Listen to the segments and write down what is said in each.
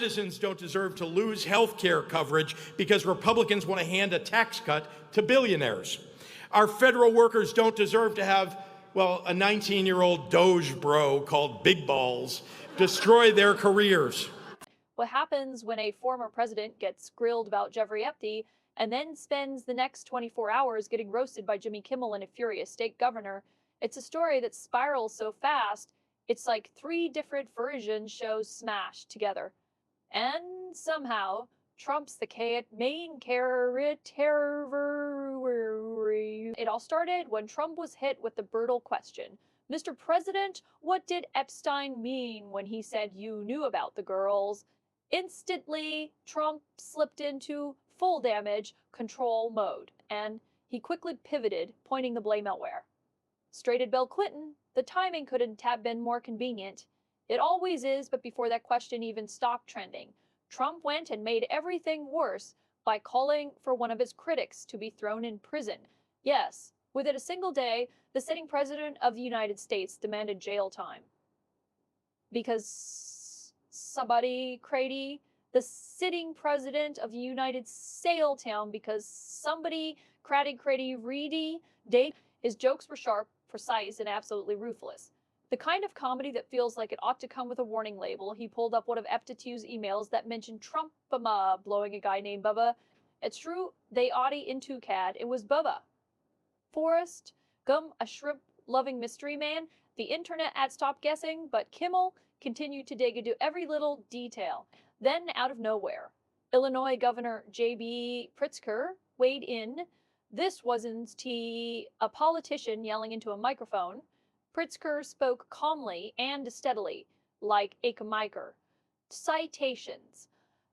citizens don't deserve to lose health care coverage because Republicans want to hand a tax cut to billionaires. Our federal workers don't deserve to have, well, a 19-year-old Doge bro called Big Balls destroy their careers. What happens when a former president gets grilled about Jeffrey Epstein and then spends the next 24 hours getting roasted by Jimmy Kimmel and a furious state governor? It's a story that spirals so fast, it's like 3 different version shows smashed together. And somehow, Trump's the main character. It all started when Trump was hit with the brutal question, Mr. President, what did Epstein mean when he said you knew about the girls? Instantly, Trump slipped into full damage control mode, and he quickly pivoted, pointing the blame elsewhere. Straight at Bill Clinton, the timing couldn't have been more convenient. It always is, but before that question even stopped trending, Trump went and made everything worse by calling for one of his critics to be thrown in prison. Yes, within a single day, the sitting president of the United States demanded jail time. Because somebody crazy, the sitting president of the United Sailtown, because somebody crazy reedy, his jokes were sharp, precise, and absolutely ruthless. The kind of comedy that feels like it ought to come with a warning label. He pulled up one of Epstein's emails that mentioned Trump blowing a guy named Bubba. It's true, they oughty into CAD. It was Bubba. Forrest Gum, a shrimp-loving mystery man. The internet had stopped guessing, but Kimmel continued to dig into every little detail. Then, out of nowhere, Illinois Governor J.B. Pritzker weighed in. This wasn't a politician yelling into a microphone. Pritzker spoke calmly and steadily, like a micer. Citations.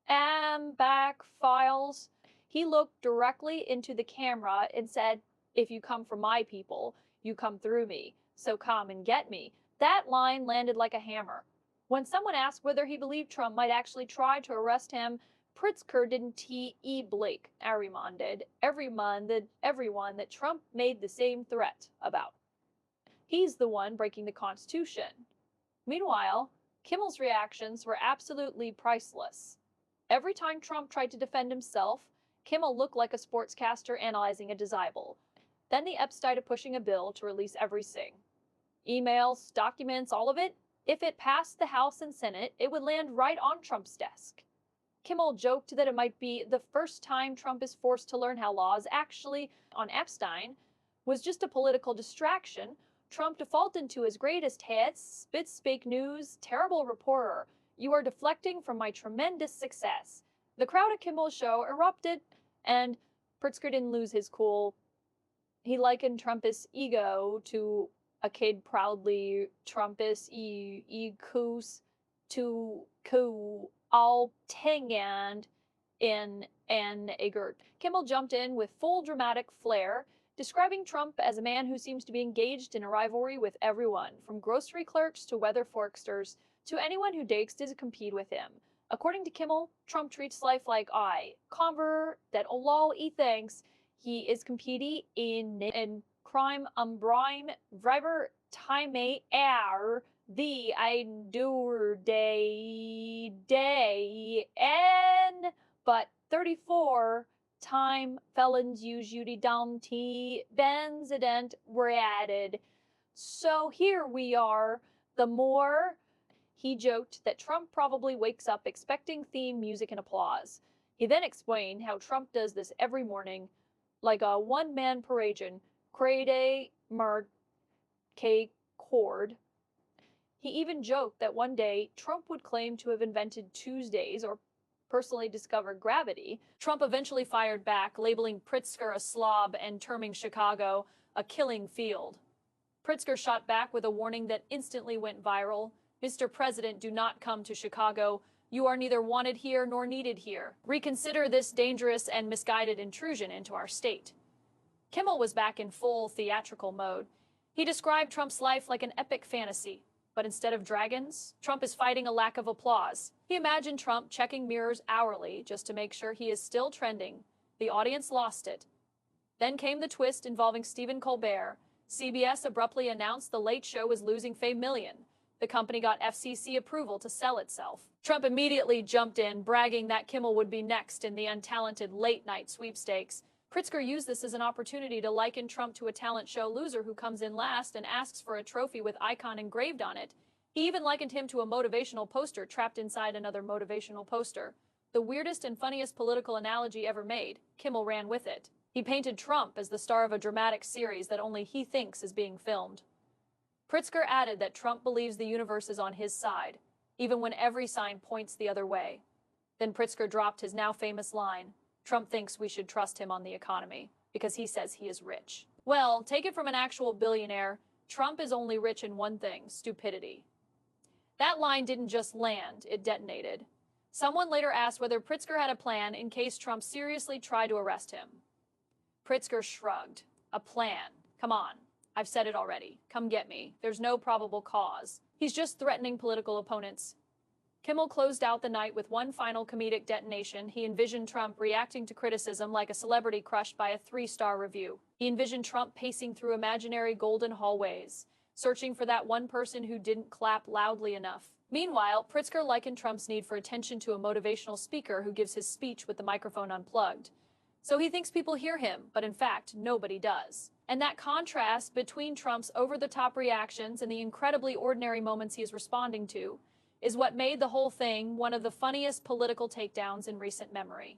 back files. He looked directly into the camera and said, "If you come from my people, you come through me, so come and get me." That line landed like a hammer. When someone asked whether he believed Trump might actually try to arrest him, Pritzker didn't Blake. Everyone that Trump made the same threat about. He's the one breaking the Constitution. Meanwhile, Kimmel's reactions were absolutely priceless. Every time Trump tried to defend himself, Kimmel looked like a sportscaster analyzing a disciple. Then the Epstein of pushing a bill to release everything. Emails, documents, all of it. If it passed the House and Senate, it would land right on Trump's desk. Kimmel joked that it might be the first time Trump is forced to learn how laws actually on Epstein was just a political distraction. Trump defaulted into his greatest hits, spits fake news, terrible reporter. You are deflecting from my tremendous success. The crowd at Kimmel's show erupted, and Pritzker didn't lose his cool. He likened Trump's ego to a kid proudly Trumpist egoos to all tingand in an egert. Kimmel jumped in with full dramatic flair, describing Trump as a man who seems to be engaged in a rivalry with everyone, from grocery clerks to weather forksters to anyone who dakes to compete with him. According to Kimmel, Trump treats life like convert that lol thinks he is competing in crime brime river time air the endure day and but 34 time felons usually down T benzident were added. So here we are. The more he joked that Trump probably wakes up expecting theme music and applause. He then explained how Trump does this every morning, like a one-man parade, crede mar k cord. He even joked that one day Trump would claim to have invented Tuesdays or personally discovered gravity. Trump eventually fired back, labeling Pritzker a slob and terming Chicago a killing field. Pritzker shot back with a warning that instantly went viral. "Mr. President, do not come to Chicago. You are neither wanted here nor needed here. Reconsider this dangerous and misguided intrusion into our state." Kimmel was back in full theatrical mode. He described Trump's life like an epic fantasy. But instead of dragons, Trump is fighting a lack of applause. He imagined Trump checking mirrors hourly just to make sure he is still trending. The audience lost it. Then came the twist involving Stephen Colbert. CBS abruptly announced The Late Show was losing $5 million. The company got FCC approval to sell itself. Trump immediately jumped in, bragging that Kimmel would be next in the untalented late-night sweepstakes. Pritzker used this as an opportunity to liken Trump to a talent show loser who comes in last and asks for a trophy with icon engraved on it. He even likened him to a motivational poster trapped inside another motivational poster. The weirdest and funniest political analogy ever made. Kimmel ran with it. He painted Trump as the star of a dramatic series that only he thinks is being filmed. Pritzker added that Trump believes the universe is on his side, even when every sign points the other way. Then Pritzker dropped his now famous line, "Trump thinks we should trust him on the economy, because he says he is rich." Well, take it from an actual billionaire, Trump is only rich in one thing: stupidity. That line didn't just land, it detonated. Someone later asked whether Pritzker had a plan in case Trump seriously tried to arrest him. Pritzker shrugged. A plan? Come on. I've said it already. Come get me. There's no probable cause. He's just threatening political opponents. Kimmel closed out the night with one final comedic detonation. He envisioned Trump reacting to criticism like a celebrity crushed by a 3-star review. He envisioned Trump pacing through imaginary golden hallways, searching for that one person who didn't clap loudly enough. Meanwhile, Pritzker likened Trump's need for attention to a motivational speaker who gives his speech with the microphone unplugged. So he thinks people hear him, but in fact, nobody does. And that contrast between Trump's over-the-top reactions and the incredibly ordinary moments he is responding to is what made the whole thing one of the funniest political takedowns in recent memory.